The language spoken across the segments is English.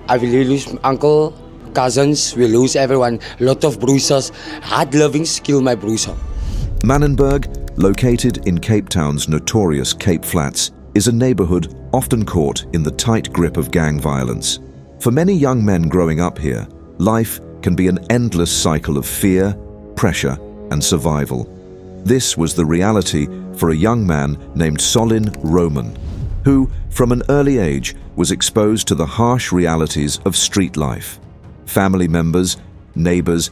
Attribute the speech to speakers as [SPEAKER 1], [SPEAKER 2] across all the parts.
[SPEAKER 1] I will lose uncle, cousins, we lose everyone. Lot of bruises. Hard lovings kill my bruiser.
[SPEAKER 2] Manenberg, located in Cape Town's notorious Cape Flats, is a neighborhood often caught in the tight grip of gang violence. For many young men growing up here, life can be an endless cycle of fear, pressure, and survival. This was the reality for a young man named Solin Roman, who, from an early age, was exposed to the harsh realities of street life. Family members, neighbors,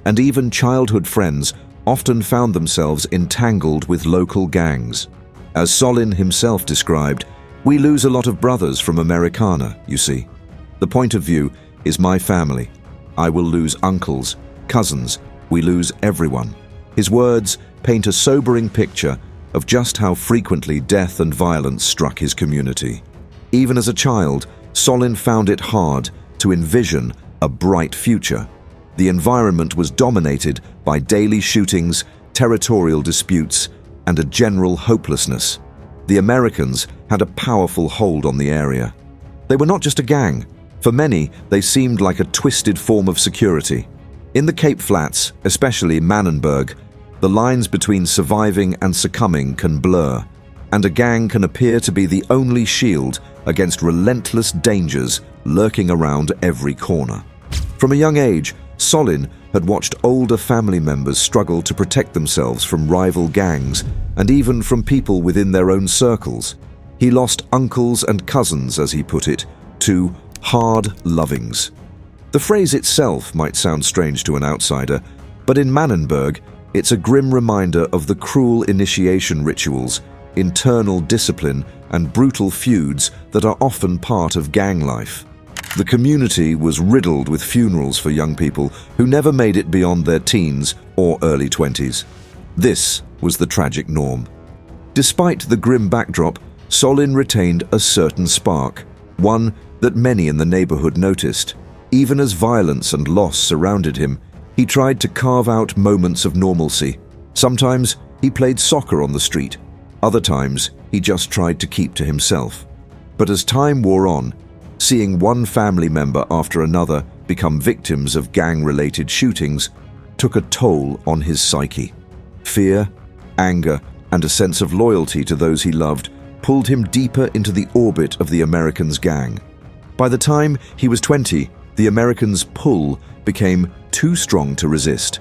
[SPEAKER 2] and even childhood friends often found themselves entangled with local gangs. As Solin himself described, "We lose a lot of brothers from Americana, you see. The point of view is my family. I will lose uncles, cousins, we lose everyone." His words paint a sobering picture of just how frequently death and violence struck his community. Even as a child, Solin found it hard to envision a bright future. The environment was dominated by daily shootings, territorial disputes, and a general hopelessness. The Americans had a powerful hold on the area. They were not just a gang. For many, they seemed like a twisted form of security. In the Cape Flats, especially Manenberg, the lines between surviving and succumbing can blur, and a gang can appear to be the only shield against relentless dangers lurking around every corner. From a young age, Solin had watched older family members struggle to protect themselves from rival gangs and even from people within their own circles. He lost uncles and cousins, as he put it, to hard lovings. The phrase itself might sound strange to an outsider, but in Manenberg, it's a grim reminder of the cruel initiation rituals, internal discipline, and brutal feuds that are often part of gang life. The community was riddled with funerals for young people who never made it beyond their teens or early 20s. This was the tragic norm. Despite the grim backdrop, Solin retained a certain spark, one that many in the neighborhood noticed. Even as violence and loss surrounded him, he tried to carve out moments of normalcy. Sometimes he played soccer on the street. Other times he just tried to keep to himself. But as time wore on, seeing one family member after another become victims of gang-related shootings took a toll on his psyche. Fear, anger, and a sense of loyalty to those he loved pulled him deeper into the orbit of the Americans' gang. By the time he was 20, the Americans' pull became too strong to resist.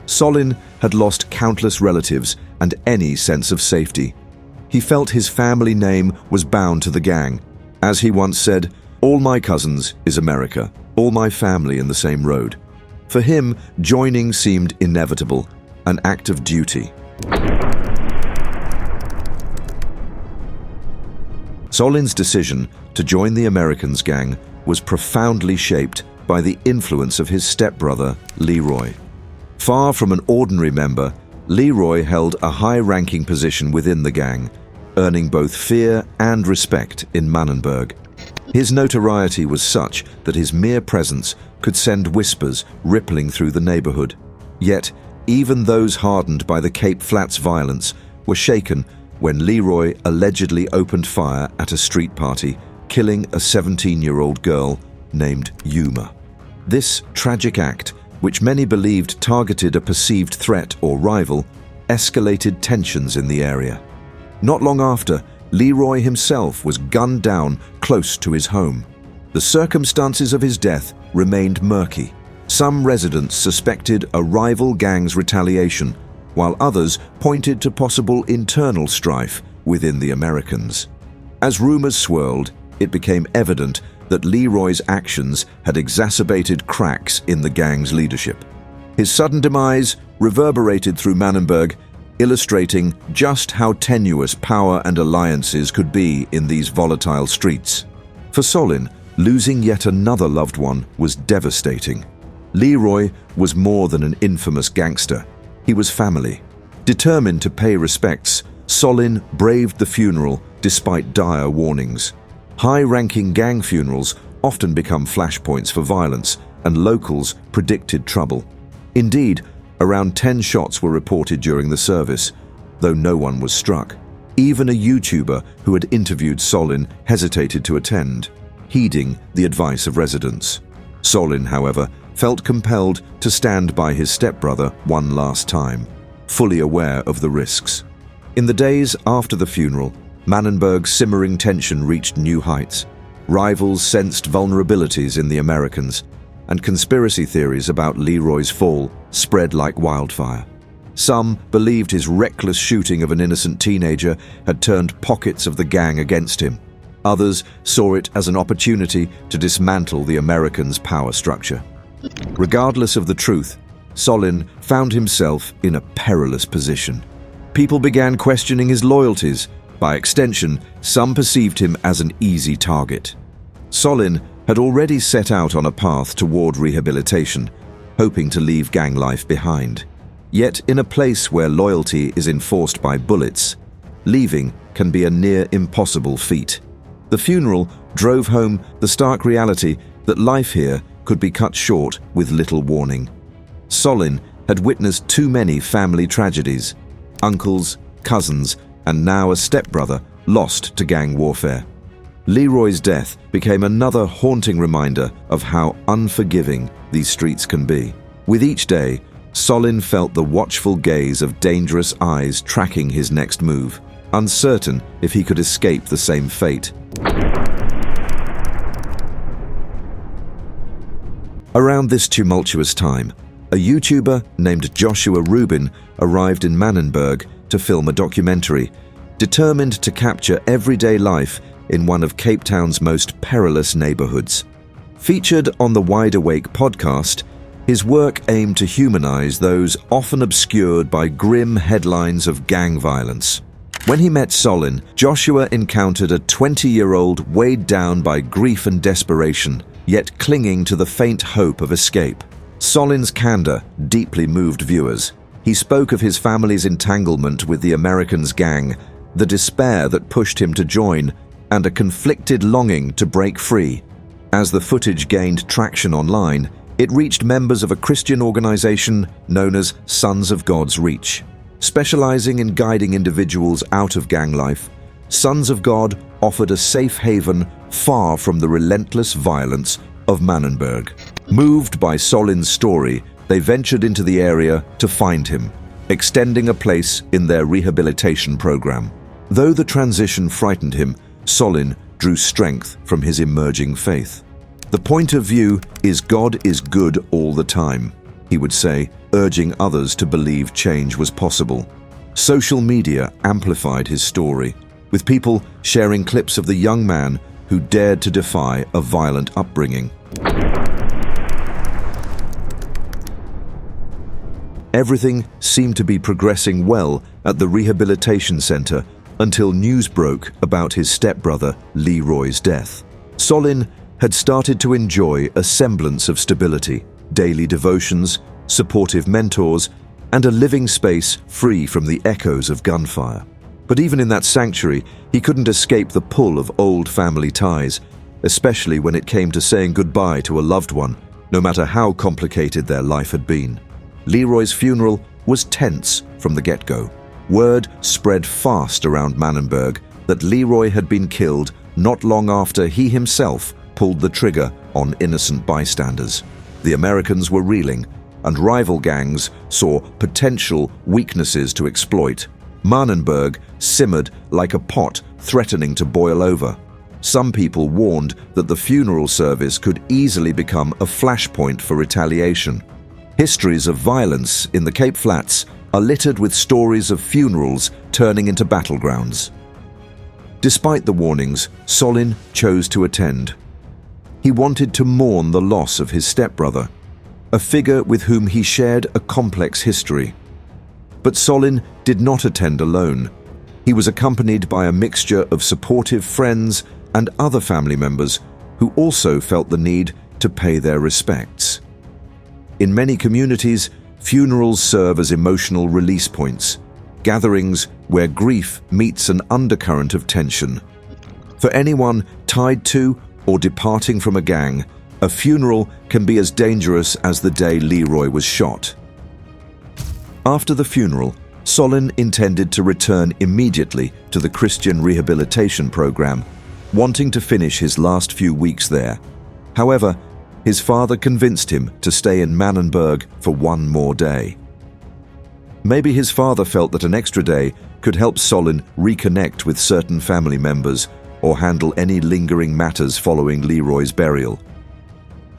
[SPEAKER 2] Solin had lost countless relatives and any sense of safety. He felt his family name was bound to the gang. As he once said, "All my cousins is America, all my family in the same road." For him, joining seemed inevitable, an act of duty. Solin's decision to join the Americans' gang was profoundly shaped by the influence of his stepbrother, Leroy. Far from an ordinary member, Leroy held a high-ranking position within the gang, earning both fear and respect in Manenberg. His notoriety was such that his mere presence could send whispers rippling through the neighborhood. Yet, even those hardened by the Cape Flats violence were shaken when Leroy allegedly opened fire at a street party, killing a 17-year-old girl named Yuma. This tragic act, which many believed targeted a perceived threat or rival, escalated tensions in the area. Not long after, Leroy himself was gunned down close to his home. The circumstances of his death remained murky. Some residents suspected a rival gang's retaliation, while others pointed to possible internal strife within the Americans. As rumors swirled, it became evident that Leroy's actions had exacerbated cracks in the gang's leadership. His sudden demise reverberated through Manenberg, illustrating just how tenuous power and alliances could be in these volatile streets. For Solin, losing yet another loved one was devastating. Leroy was more than an infamous gangster. He was family. Determined to pay respects, Solin braved the funeral despite dire warnings. High-ranking gang funerals often become flashpoints for violence, and locals predicted trouble. Indeed, around 10 shots were reported during the service, though no one was struck. Even a YouTuber who had interviewed Solin hesitated to attend. heeding the advice of residents. Solin, however, felt compelled to stand by his stepbrother one last time, fully aware of the risks. In the days after the funeral, Manenberg's simmering tension reached new heights. Rivals sensed vulnerabilities in the Americans, and conspiracy theories about Leroy's fall spread like wildfire. Some believed his reckless shooting of an innocent teenager had turned pockets of the gang against him. Others saw it as an opportunity to dismantle the Americans' power structure. Regardless of the truth, Solin found himself in a perilous position. People began questioning his loyalties. By extension, some perceived him as an easy target. Solin had already set out on a path toward rehabilitation, hoping to leave gang life behind. Yet, in a place where loyalty is enforced by bullets, leaving can be a near impossible feat. The funeral drove home the stark reality that life here could be cut short with little warning. Solin had witnessed too many family tragedies: uncles, cousins, and now a stepbrother lost to gang warfare. Leroy's death became another haunting reminder of how unforgiving these streets can be. With each day, Solin felt the watchful gaze of dangerous eyes tracking his next move, uncertain if he could escape the same fate. Around this tumultuous time, a YouTuber named Joshua Rubin arrived in Manenberg to film a documentary, determined to capture everyday life in one of Cape Town's most perilous neighborhoods. Featured on the Wide Awake podcast, his work aimed to humanize those often obscured by grim headlines of gang violence. When he met Solin, Joshua encountered a 20-year-old weighed down by grief and desperation, yet clinging to the faint hope of escape. Solin's candor deeply moved viewers. He spoke of his family's entanglement with the Americans' gang, the despair that pushed him to join, and a conflicted longing to break free. As the footage gained traction online, it reached members of a Christian organization known as Sons of God's Reach. Specializing in guiding individuals out of gang life, Sons of God offered a safe haven far from the relentless violence of Manenberg. Moved by Solin's story, they ventured into the area to find him, extending a place in their rehabilitation program. Though the transition frightened him, Solin drew strength from his emerging faith. "The point of view is God is good all the time," he would say, urging others to believe change was possible. Social media amplified his story, with people sharing clips of the young man who dared to defy a violent upbringing. Everything seemed to be progressing well at the rehabilitation center until news broke about his stepbrother Leroy's death. Solin had started to enjoy a semblance of stability, daily devotions, supportive mentors, and a living space free from the echoes of gunfire. But even in that sanctuary, he couldn't escape the pull of old family ties, especially when it came to saying goodbye to a loved one, no matter how complicated their life had been. Leroy's funeral was tense from the get-go. Word spread fast around Manenberg that Leroy had been killed not long after he himself pulled the trigger on innocent bystanders. The Americans were reeling, and rival gangs saw potential weaknesses to exploit. Manenberg simmered like a pot threatening to boil over. Some people warned that the funeral service could easily become a flashpoint for retaliation. Histories of violence in the Cape Flats are littered with stories of funerals turning into battlegrounds. Despite the warnings, Solin chose to attend. He wanted to mourn the loss of his stepbrother, a figure with whom he shared a complex history. But Solin did not attend alone. He was accompanied by a mixture of supportive friends and other family members who also felt the need to pay their respects. In many communities, funerals serve as emotional release points, gatherings where grief meets an undercurrent of tension. For anyone tied to or departing from a gang, a funeral can be as dangerous as the day Leroy was shot. After the funeral, Solin intended to return immediately to the Christian Rehabilitation program, wanting to finish his last few weeks there. However, his father convinced him to stay in Manenberg for one more day. Maybe his father felt that an extra day could help Solin reconnect with certain family members or handle any lingering matters following Leroy's burial.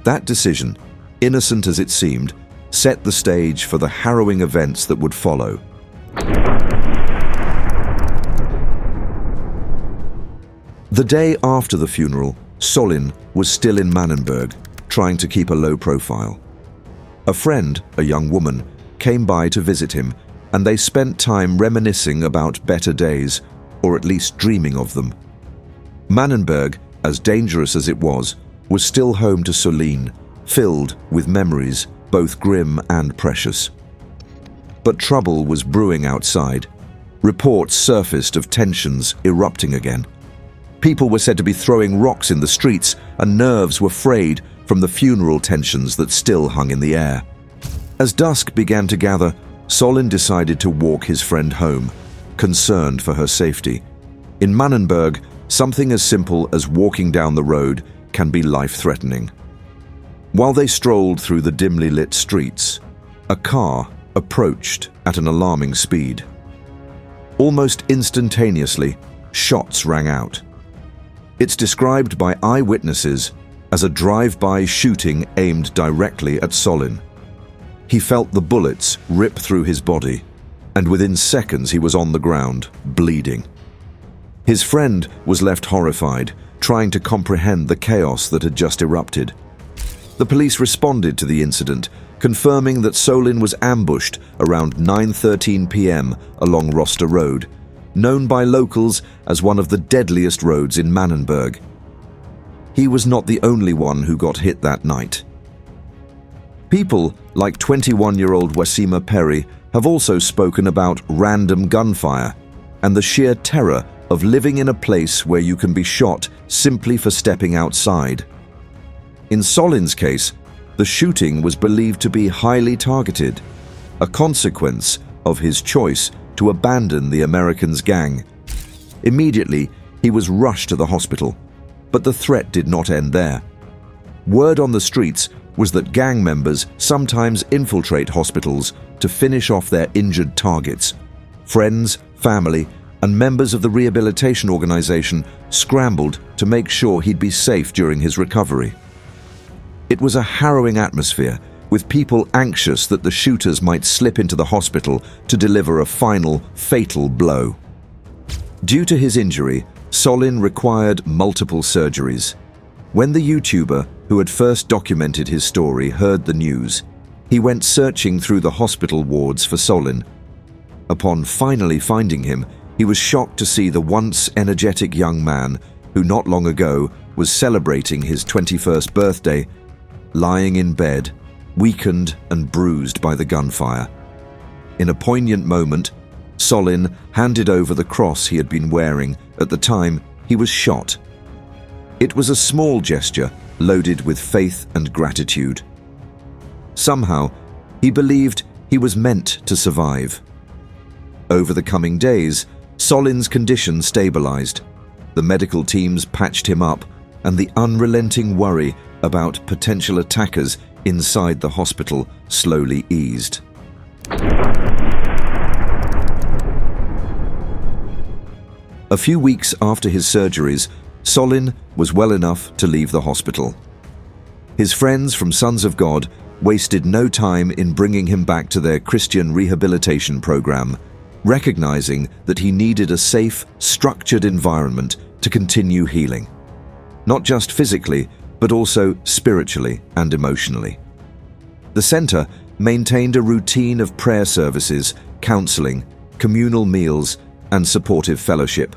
[SPEAKER 2] That decision, innocent as it seemed, set the stage for the harrowing events that would follow. The day after the funeral, Solin was still in Manenberg, trying to keep a low profile. A friend, a young woman, came by to visit him, and they spent time reminiscing about better days, or at least dreaming of them. Manenberg, as dangerous as it was still home to Solin, filled with memories, both grim and precious. But trouble was brewing outside. Reports surfaced of tensions erupting again. People were said to be throwing rocks in the streets, and nerves were frayed from the funeral tensions that still hung in the air. As dusk began to gather, Solin decided to walk his friend home, concerned for her safety. In Manenberg, something as simple as walking down the road can be life-threatening. While they strolled through the dimly lit streets, a car approached at an alarming speed. Almost instantaneously, shots rang out. It's described by eyewitnesses as a drive-by shooting aimed directly at Solin. He felt the bullets rip through his body, and within seconds he was on the ground, bleeding. His friend was left horrified, trying to comprehend the chaos that had just erupted. The police responded to the incident, confirming that Solin was ambushed around 9:13 p.m. along Roster Road, known by locals as one of the deadliest roads in Manenberg. He was not the only one who got hit that night. People like 21-year-old Wasima Perry have also spoken about random gunfire and the sheer terror of living in a place where you can be shot simply for stepping outside. In Solin's case, the shooting was believed to be highly targeted, a consequence of his choice to abandon the Americans' gang. Immediately, he was rushed to the hospital, but the threat did not end there. Word on the streets was that gang members sometimes infiltrate hospitals to finish off their injured targets. Friends, family, and members of the Rehabilitation organization scrambled to make sure he'd be safe during his recovery. It was a harrowing atmosphere, with people anxious that the shooters might slip into the hospital to deliver a final, fatal blow. Due to his injury, Solin required multiple surgeries. When the YouTuber who had first documented his story heard the news, he went searching through the hospital wards for Solin. Upon finally finding him, he was shocked to see the once energetic young man, who not long ago was celebrating his 21st birthday, lying in bed, weakened and bruised by the gunfire. In a poignant moment, Solin handed over the cross he had been wearing at the time he was shot. It was a small gesture loaded with faith and gratitude. Somehow, he believed he was meant to survive. Over the coming days, Solin's condition stabilized. The medical teams patched him up, and the unrelenting worry about potential attackers inside the hospital slowly eased. A few weeks after his surgeries, Solin was well enough to leave the hospital. His friends from Sons of God wasted no time in bringing him back to their Christian rehabilitation program, recognizing that he needed a safe, structured environment to continue healing. Not just physically, but also spiritually and emotionally. The center maintained a routine of prayer services, counseling, communal meals, and supportive fellowship.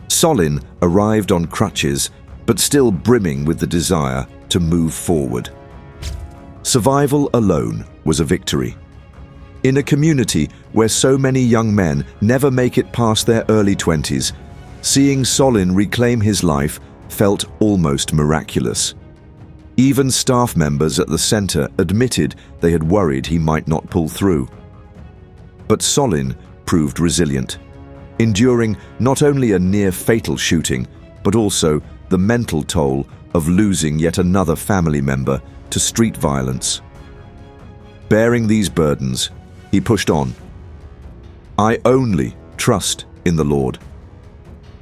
[SPEAKER 2] Solin arrived on crutches, but still brimming with the desire to move forward. Survival alone was a victory. In a community where so many young men never make it past their early 20s, seeing Solin reclaim his life felt almost miraculous. Even staff members at the center admitted they had worried he might not pull through. But Solin proved resilient, enduring not only a near-fatal shooting, but also the mental toll of losing yet another family member to street violence. Bearing these burdens, he pushed on. "I only trust in the Lord.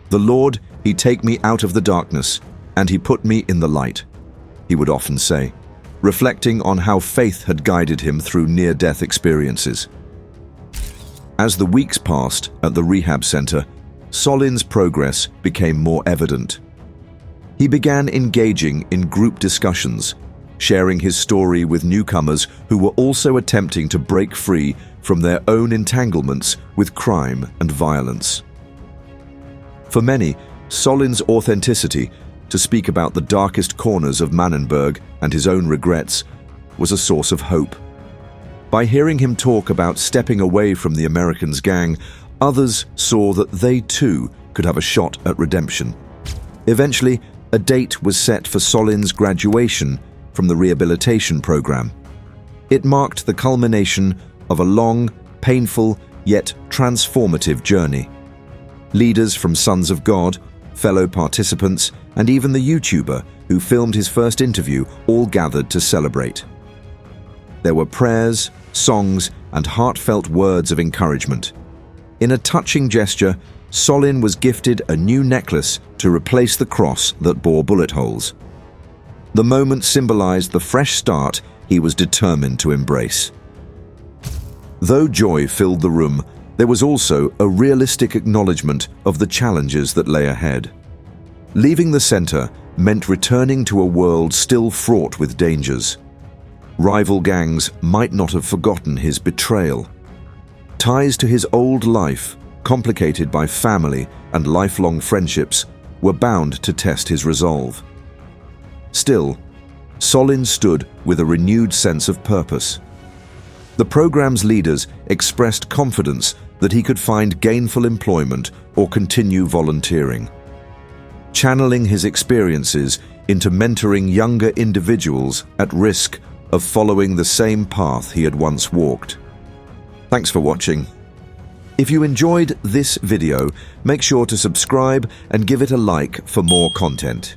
[SPEAKER 2] The Lord, he take me out of the darkness, and he put me in the light," he would often say, reflecting on how faith had guided him through near-death experiences. As the weeks passed at the rehab center, Solin's progress became more evident. He began engaging in group discussions, sharing his story with newcomers who were also attempting to break free from their own entanglements with crime and violence. For many, Solin's authenticity, to speak about the darkest corners of Manenberg and his own regrets, was a source of hope. By hearing him talk about stepping away from the Americans' gang, others saw that they too could have a shot at redemption. Eventually, a date was set for Solin's graduation from the Rehabilitation program. It marked the culmination of a long, painful, yet transformative journey. Leaders from Sons of God, fellow participants, and even the YouTuber who filmed his first interview all gathered to celebrate. There were prayers, songs, and heartfelt words of encouragement. In a touching gesture, Solin was gifted a new necklace to replace the cross that bore bullet holes. The moment symbolized the fresh start he was determined to embrace. Though joy filled the room, there was also a realistic acknowledgement of the challenges that lay ahead. Leaving the center meant returning to a world still fraught with dangers. Rival gangs might not have forgotten his betrayal. Ties to his old life, complicated by family and lifelong friendships, were bound to test his resolve. Still, Solin stood with a renewed sense of purpose. The program's leaders expressed confidence that he could find gainful employment or continue volunteering. Channeling his experiences into mentoring younger individuals at risk of following the same path he had once walked. Thanks for watching. If you enjoyed this video, make sure to subscribe and give it a like for more content.